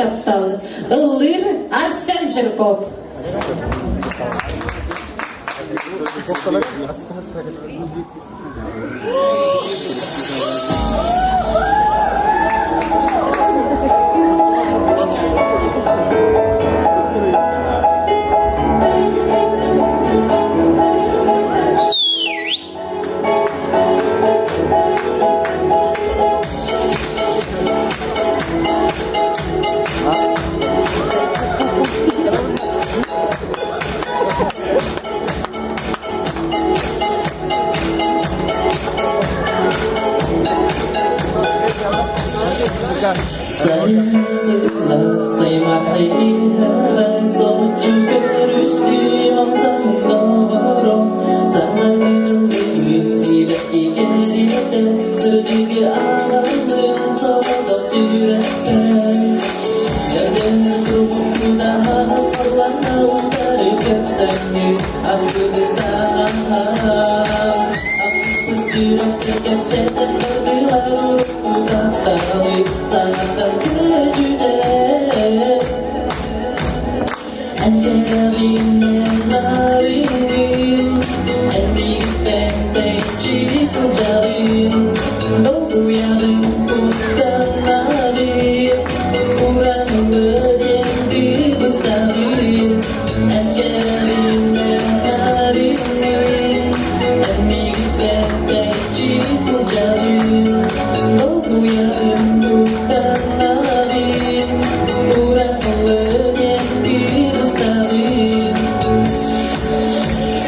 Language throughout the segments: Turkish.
таптали. Ыллыр Арсен Жирков. Say mãi lời rồi chưa biết đi mong rằng đó sáng nay người gì đã ý đi giờ đi kia áo lên sau đó chỉ để giờ đến lúc chúng ta hát lắng đâu ta để kẹp xanh như anh cứ đi xa anh chỉ đang kẹp xanh tên đi lại chúng ta tahu sangat terkejut Angelina Marin Emi Tente Ciku Jarin Doku yang Kutan Nadir Kurang berdiam di Bustarin Angelina Marin Emi Tente Ciku Jarin Doku yang Kutan Nadir Kurang berdiam di Bustarin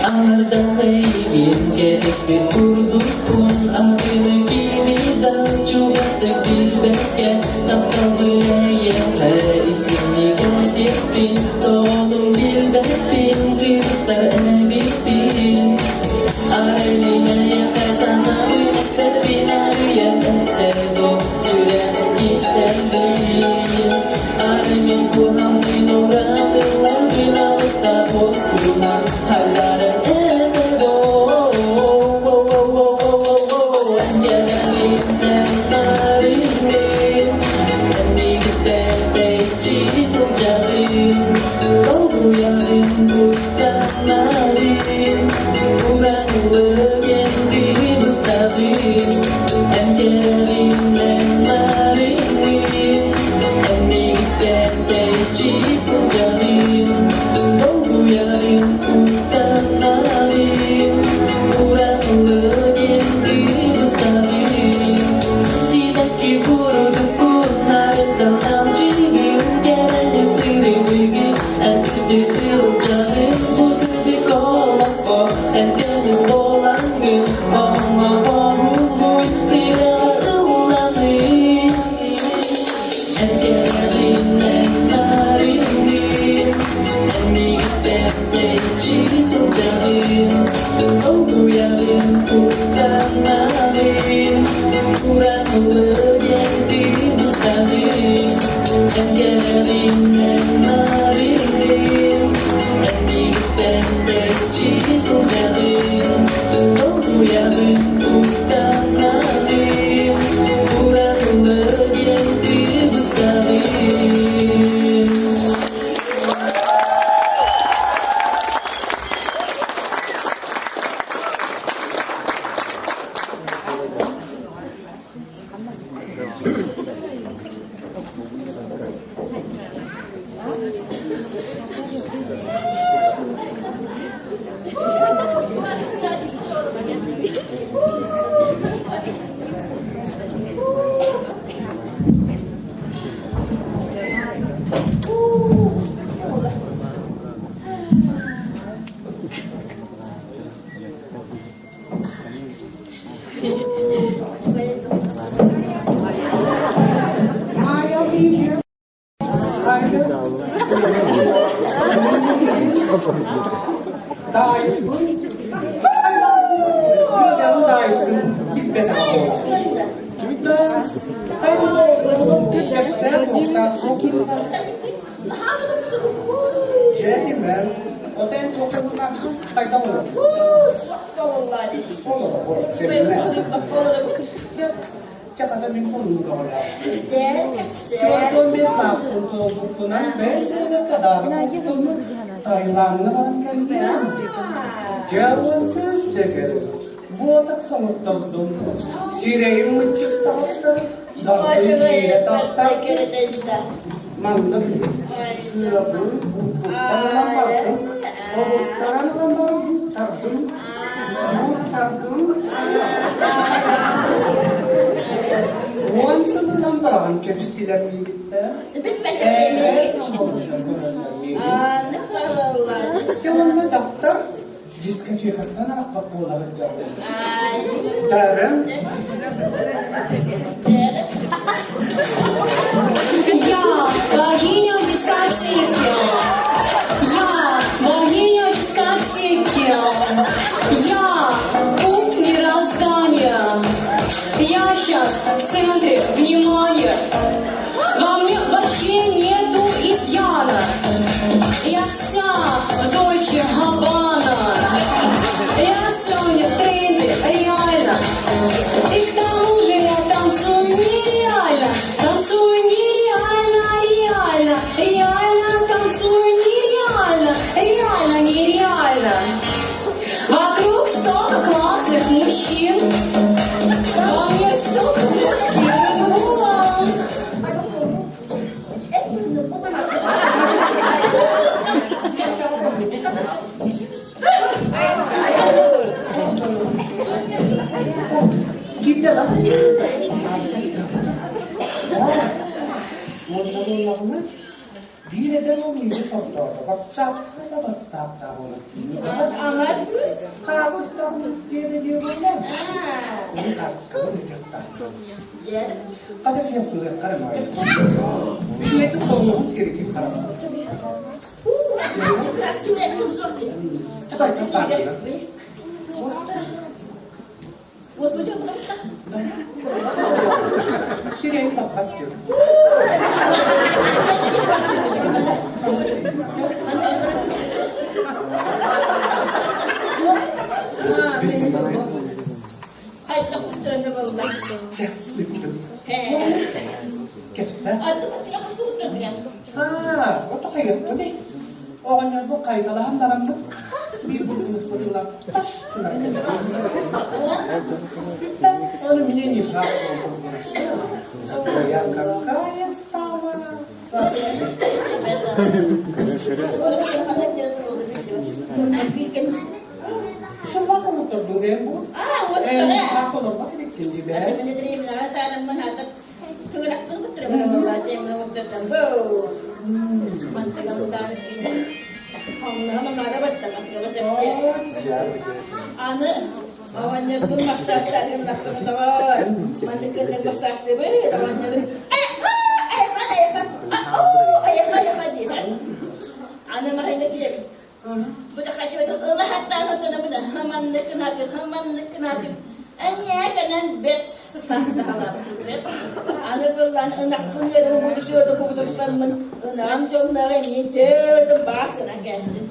Ardan Zaidin Gerek bir kurdukun Abime kimi dan juga tekilbeke Tak kabuleye her ismini geldiktin Doğdum bilbettin Kırıklar ebittin Aileye yakasana Ünekler binarıya Ektedo süren isterdim Alimin kuhamın uğradılar Binalıkta bozdular Halların emedo Engellerin marimin Emigde bekçi socarin Doğru yarın kurtan narin Kuranglı kendi mustavin Engellerin marimin Emigde bekçi socarin Doğru yarın kurtan narin Kuranglı kendi mustavin Sidaki burudukun Narendam namcigi Gerene sirivigi Endüstü silcahin Buzudi kolakko Endemiz olan gün Bama boğuluy Lira ıllanin Engellerin enlarimin Emigde bekçi socahin Oldu yarın kurtan narin Kuranglı kendi mustavin Engellerin enlarimin Emigde bekçi socahin Oldu yarın kurtan narin Kuranglı kendi mustavin da bir konumda var. Güzel, güzel. Çoğun mesafın topluluğundan 5 yıla kadar okudum. Tayland'dan geldim. Cevapsız çekerim. Bu atak sanatladım. Şireyi mıçık taştı. Dağın şiire tahta. Mandım. Sırabın. Bukutlarına baktım. Obuslarına baktım. Tardım. Once lambaran kepstiler birlikte. Cuma daftar jiska çıkartan apa pola berjalan. Darım. Я богиня дискотеки. Я богиня дискотеки. Я пункт мироздания. Я сейчас в центре внимания. Во мне вообще нету изъяна. Я вся в Дольче Габбана. Я сегодня в тренде, реально. И к тому же я танцую нереально. Танцую нереально, реально. Реально танцую нереально. Реально, нереально. Вокруг столько классных мужчин. Во мне столько было. Gidelim. Montanın bir eden olmuyor fotoğrafta. Bak sapta bak sapta olur. Anlat. Kavuştan diye de diyor böyle. Ini kalau kita. Pada siang sudah karena di sini itu kalau kiri-kiri karena cepat-cepat. Господи, потому что... Sini ini papat tuh. Ay, takut terasa bagus. Ya, itu. Kita. Aduh, aku suka terus. Oto kayo. Kasi, o kanya po, kahit alahan na lang po. Bibulunod ko lang. Kita, ano minini sa ako. Kaya kaya sama. Sama ko magtagdurin mo. Ako na ba? Hindi ba? Awalnya pun massage tadi melakukan lawan, mandikan dan massage tu ber, awalnya tu, ayah, ane mahin dia, bukan kaji itu Allah hatta hatta nama haman nak kenapa, ane kanan bet sesat dalam, ane bukan anak pun dia rumah tu tu kebetulan ramjom nara ni tu bahasa nak kasi,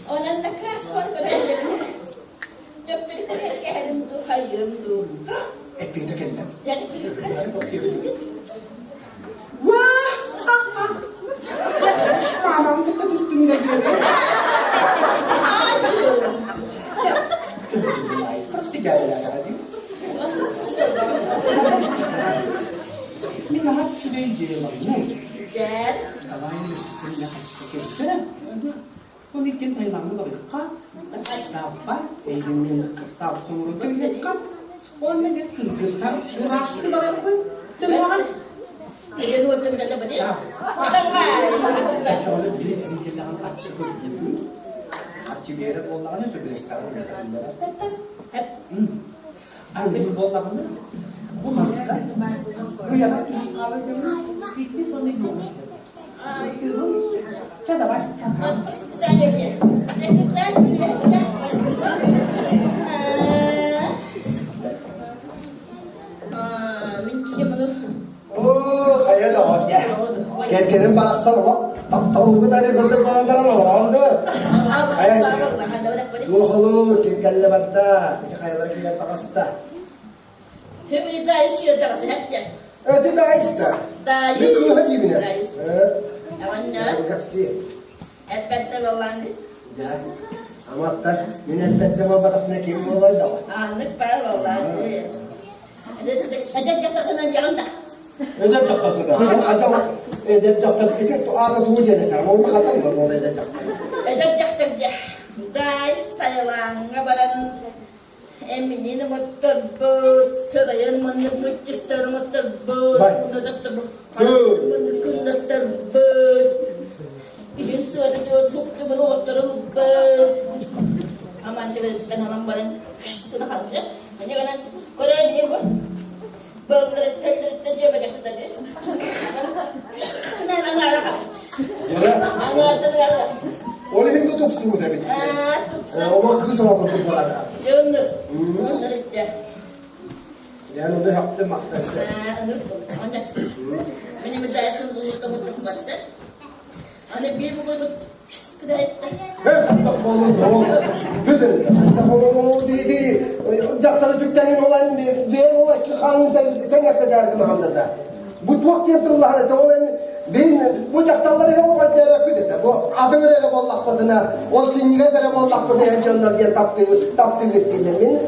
orang nak keras pun kalau Dokter kehadim tu hayam tu. Pintu kena. Jadi Wah! Mama kita terus tinggal dia. Terus tinggal dia tadi. Ini nak sudah jadi mana? Dad. Kalau ini sudah kita sudah. Pemikiran saya lama berdekat. Dapat ingin kesal semua berdekat. Orang yang terdekat rasa berapa dengan Dia dua tu dah dapat dia. Tengah. Soalnya beli ingin jangan kacau begitu. Kacau biar bolanya sudah sekarang dah. Ambil bolanya. Oh masih kan? Oh ya kan? Kalau dia fikir pun itu. Saya dapat. Saya dia. Oh, kaya doon ya. Kaya balak sa loob. Tahu ko tayo kung ano lang orang tu. Ayah. Halo, tinggal lebat dah. Kaya lagi yang pakasta. Hepini daha istiyor da hep ya. Evet daha işte. Daha Ne kılığı gibi Daha ne? iyi. Aman ya. Kapsi. Hep bette olan. Ya. Ama hatta ben elbette babadak ne kim olaydı o. Anlık var vallahi. Edep yatakının yanında. Edep taktı da. O adam edep taktı. Edep adı tuğu jene kan. Onu kadar mı o edep taktı? Edep yatak ya. Daha istiyorlar. Ngabaran emini motor bus. Serayan mana purchase motor bus. Motor bus. Idin suara jauh tu motor bus. Aman sila tengah barang sudah habis. Hanya kan Korea dia pun bangga terjadi macam tadi. Nah, anak. Ya. Anak terlalu. Onu hindi tutsuğu da bitti. Ama kız ona kurtuldu bana. Yunus. Terjadi. Yani onu yaptım hatta. Anak. Beni mendaskan dulu kamu baca. Anak bir buku kedai. Evet, hatta konu. Güzel. Hatta konu değil. Jaktalı Türklerin olayını ben olay ki kanun sen yakta derdim hamdada. Bu vakti yaptırırlar. Tamam ben bu jaktaları hep o kadar kötü. Bu adını öyle bollak patına. O sinige sere bollak patına heyecanlar diye taptı geçtiğinden.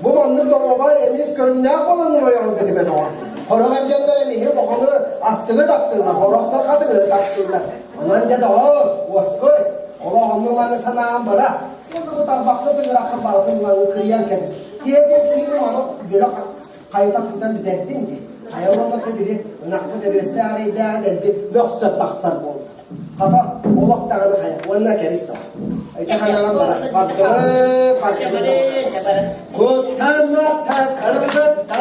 Bu mandır dolaba emis körüm ne yapalım o yolun dedi ben o. Horagan canlar emi hep o konu astığı taptırlar. Horaklar kadını taptırlar. Ondan da o koy. Allah anlamanı sana bırak. Bu tabakta bir rakı bağlı kıyan kendisi. Diye sihir onu böyle kayıta tutan bir derdin ki. Hayvanlarda biri nakı tebeste arayla dedi. Yoksa taksar bol. Hatta o vakti anı hayat. Onunla keriste. Ayta kanalım bırak. Bakı. Kutamata karızatta.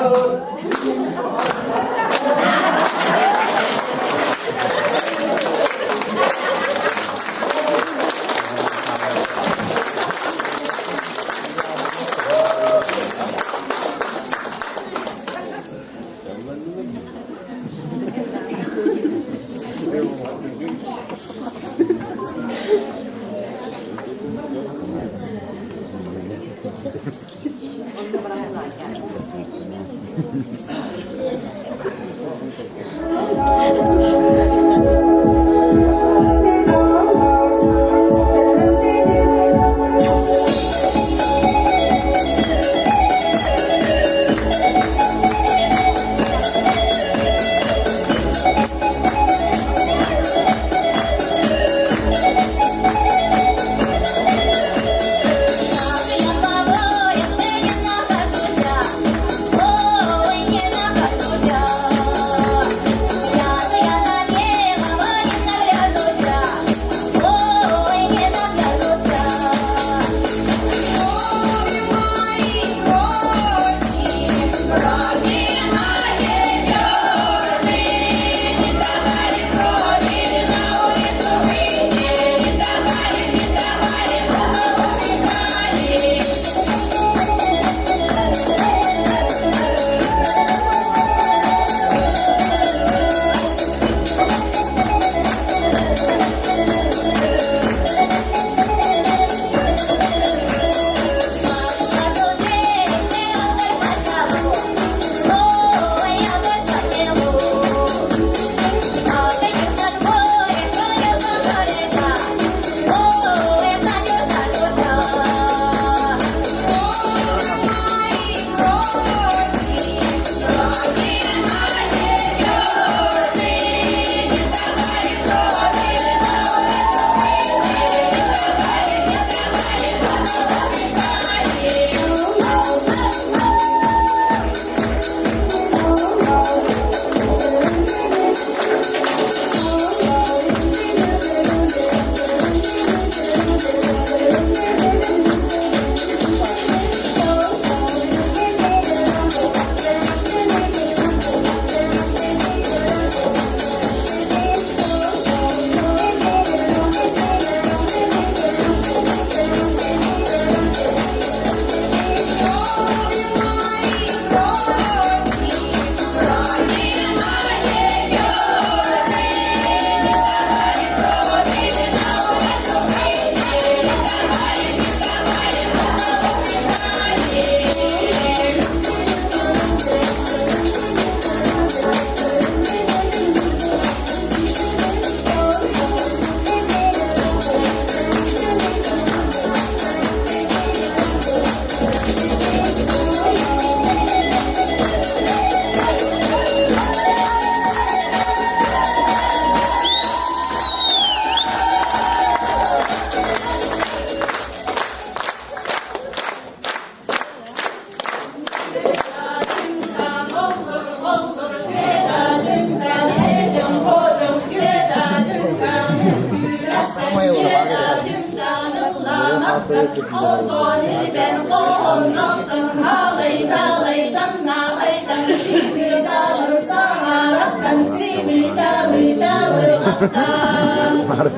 Olbani ben oğlumdan Ağlayı çalaydan Nağaydan Kimi çalır sağaraktan Kimi çalır çalır aktan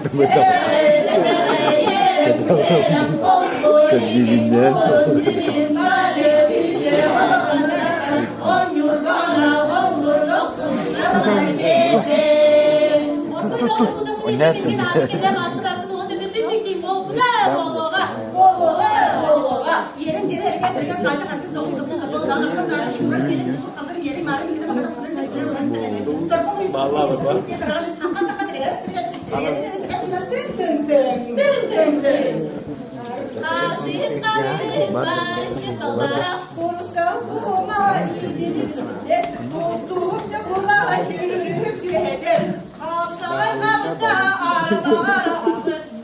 Yerim kol boyu Kolum Mare büyüye On yıl bana olur Loksun sana gece Boluğa. Yerin geri hareket ederken kaçak herkes dokuz dağdan kadar şura senin tutup kalır geri marım gidip bakada sonra sesleri vallahi bak. Azir kalbimiz başı dolara. Konuşka kuma iyidir. Dostum ya kula yürürüp yüheder. Ağzay nakta armağara.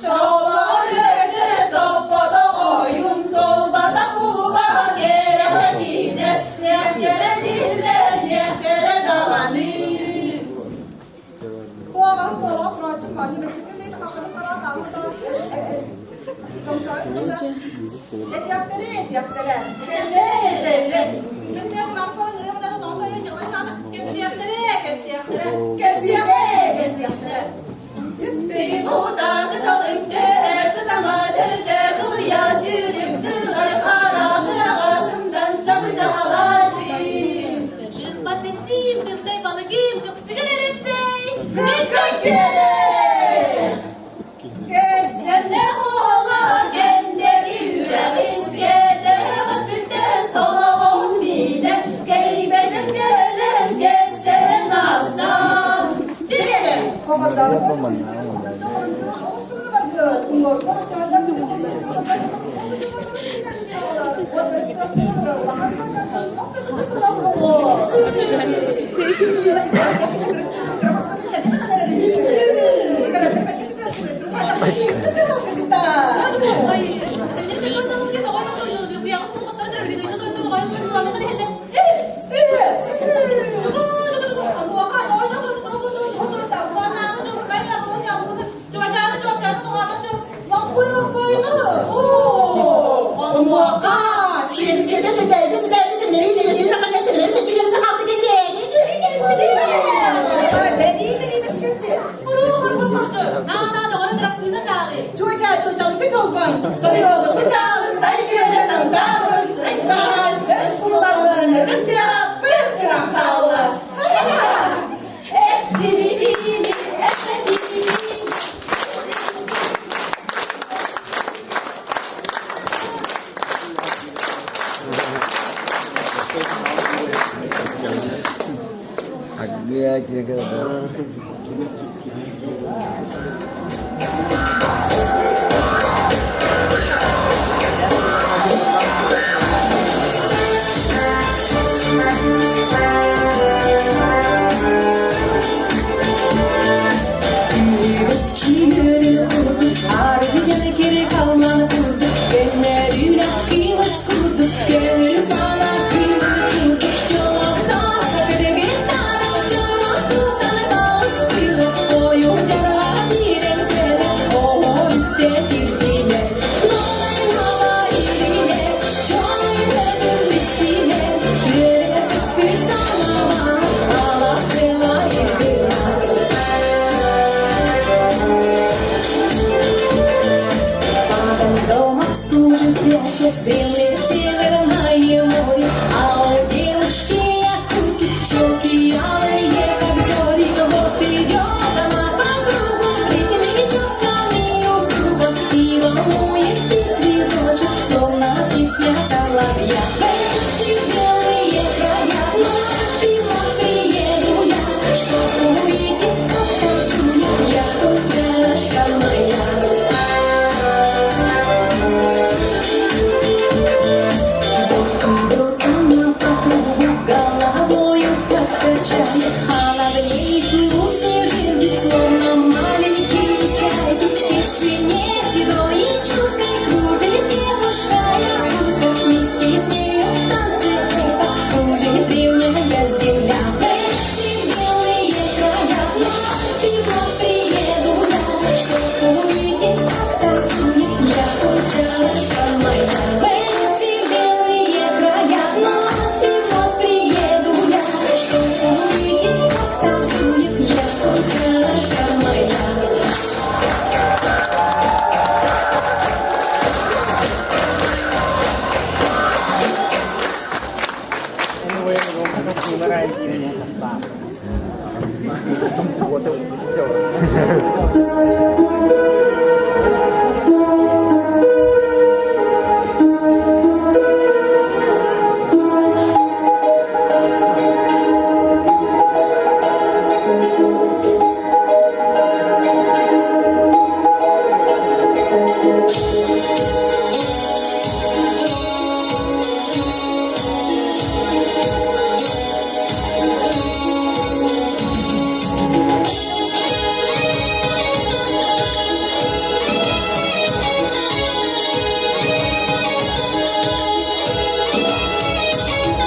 Çoğlar yerde topada oyun solbada kula kere gider. Yekere diller yekere davanı. Kualan kualan kuracık var. Meçhulü kakırı kara dağıda.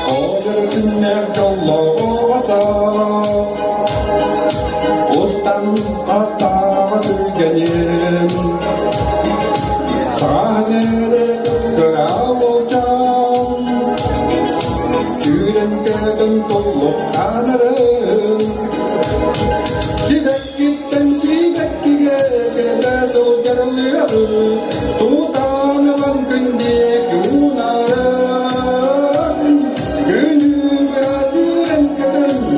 Odersinner jollosa Ostan atağa türgenim Sahnede kıra olacağım Türenkedim dolup anarım Sibek gitten sibek gide sol yarılıyor Tutanılan gün diye günarım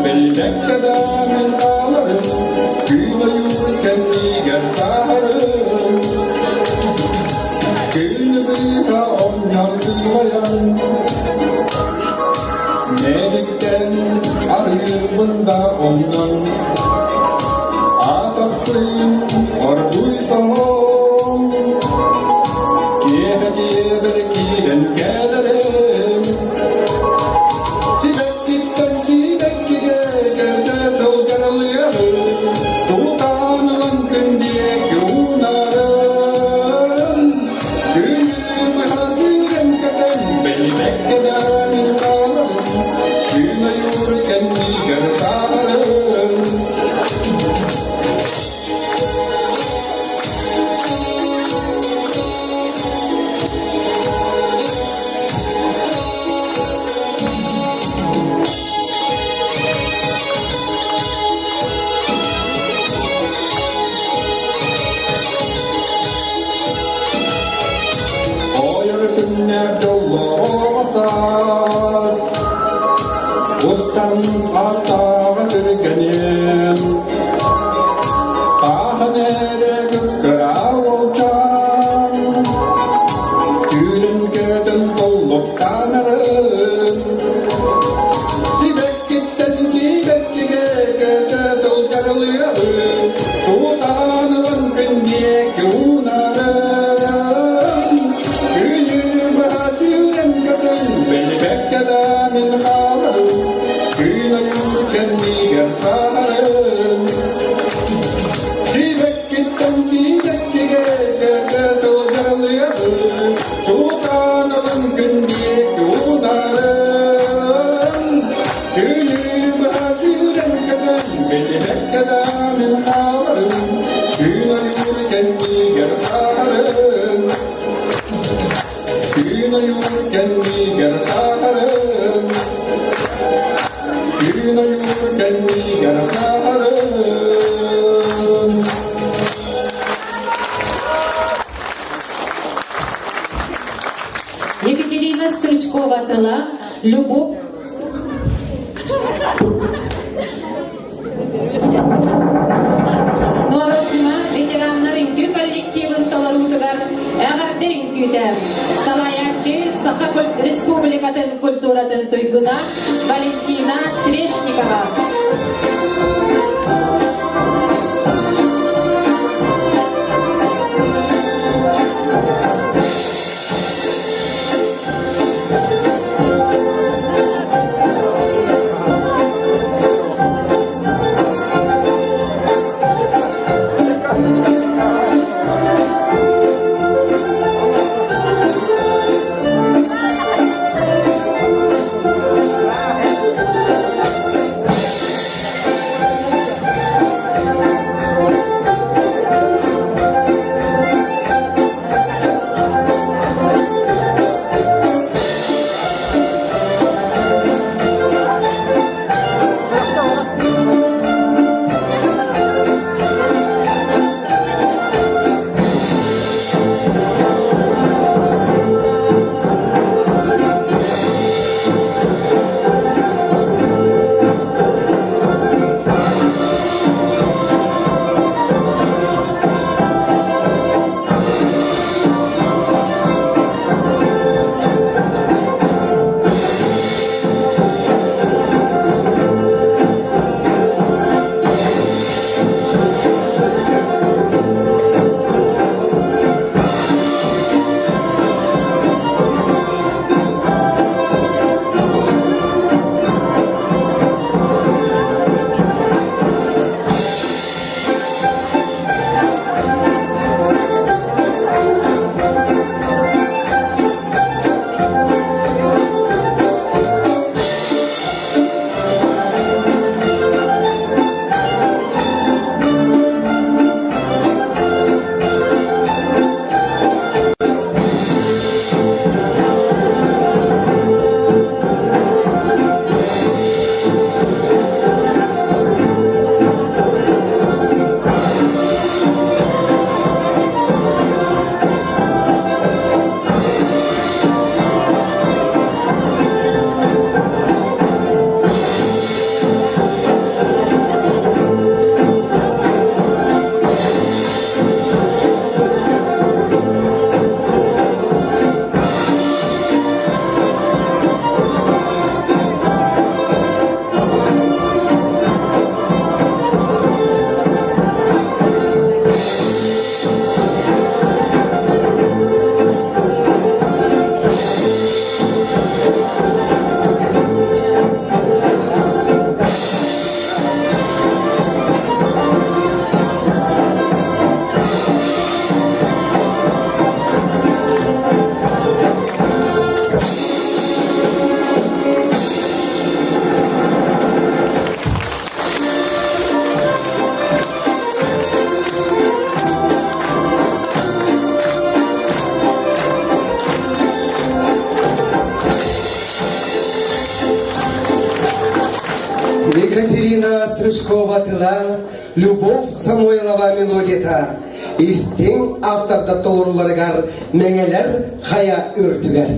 Bellekkeden ağlarım Gün uyurken niger sağlarım Gün bıyığa ondan sığmayan Melikten arıyımında ondan Ataklıyım orduysam Kehediye belkilen gelirim Sibek gitten sibek gide sol yarılıyor Tutanılan gün diye günarım Günümü haziren kadar Bellekkeden ağlarım Gün uyurken niger sağlarım Oyrukünler jollosa Ostan atağa türgenim Sahnede kıra olacağım Türenkedim dolup kanarım Sibek gitten sibek gide sol yarılıyor Tutanılan gün diye günarım Bellekkeden ağlarım Gün uyurken niger sağlarım Sibek gitten sibek gide sol yarılıyor Tutanılan gün diye günarım Günümü haziren kadar Bellekkeden ağlarım Gün uyurken niger sağlarım Gün uyurken niger sağlarım Gün uyurken niger sağlarım Екатерина Стручкова тыла, Любовь. Norotçuma veteranlar ünkü kollektivin talarutugar Ağardır ünküden Salayakçı Saha Respublikatın kulturatın tuyguna Valentina Sveshnikova. Стрижкова тыла, Любовь Самойлова мелодията. Истин авторда тоғырларығар меңелер қая үртігер.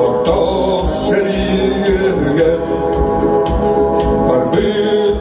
Ortak şeriye gel, Barbit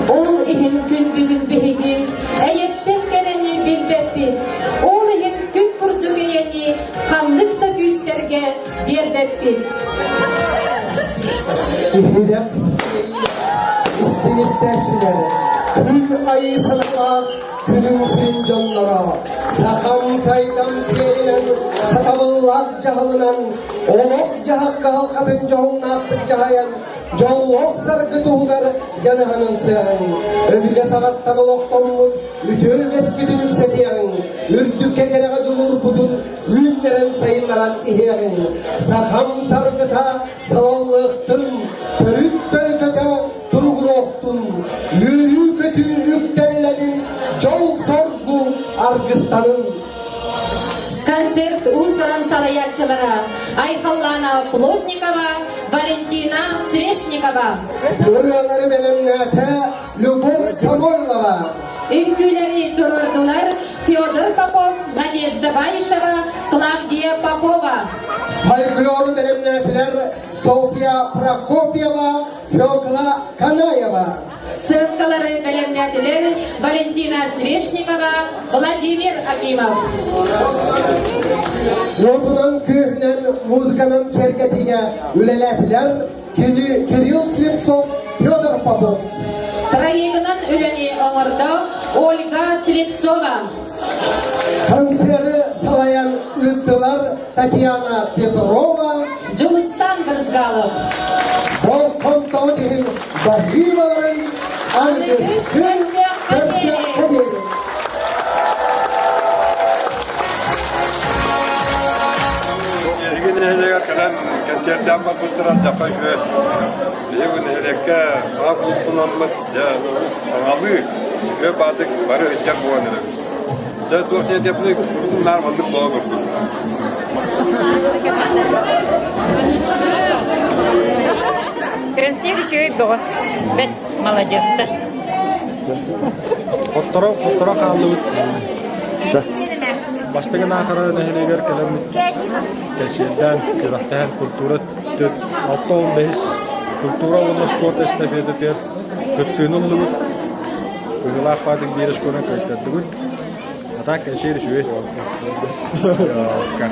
Ol ihin gün bugün behidi, eyetten geleni bilbeppi. Ol ihin gün kurduğu yeni, kanlık da gösterge berbeppi. İhirep, istemekçileri, kül ayı sanılar, külümsün canlara, sakam saydan seyirinen, satavıllar cahılınan, olok cahakka halkadın cahımna aktık cahayan, Jolok sargı tuğlar canıhanın sığın. Öbüge sağattan oloktonmut, ütür gespidin yüksetiyen. Ürtük kekerege julur putun, ünleren sayınlaran iherin. Sakam sargıta salallıktın, törüt tölköte turguroktun. Yürü kötü yüktelledin, jol sorgu Argıstan'ın. Концерт узран салаятчылара Айхаллана Плотникова, Валентина Свешникова. Görüyorları benimlete Любовь Самойлова. Ünküleri dururdular Fyodor Popov, Надежда Baisheva, Клавдия Попова. Folkloru benimletiler Sofya Prokopyeva, Fyokla Kanayeva. Ссылкалары белемнәтелер Валентина Свешникова, Владимир Акимов. Notunun köyünden muzikanın kerketiyle üleletiler Kirill Slipsov, Fyodor Popov. Проегынан үләне оңырды Ольга Слепцова. Konseri salayan ıttılar Tatiana Petrova. Julistan Brzgalov. Bol kontağı değil Bahivaların Andıgı Köpke Kaderi. Egin heleger kalan konserden bakıltıran tapa şöyle. Egin heleke abultunanmat ya abi ve batık barı ötecek bu anı. Da tuhafiyet yapılık bunlar mandık doğa kurdu. Следующий год. Молодец. Fotoğraf kaldı. Baştaki nakara nehirler kelamı. Keşirden, kırahten, kultura, hatta 15 kultura olma spor estafeti ter. Kötünün lübü. Kuyular patik bir skoran kayıtladı. Hatta keşir şuye. Ya,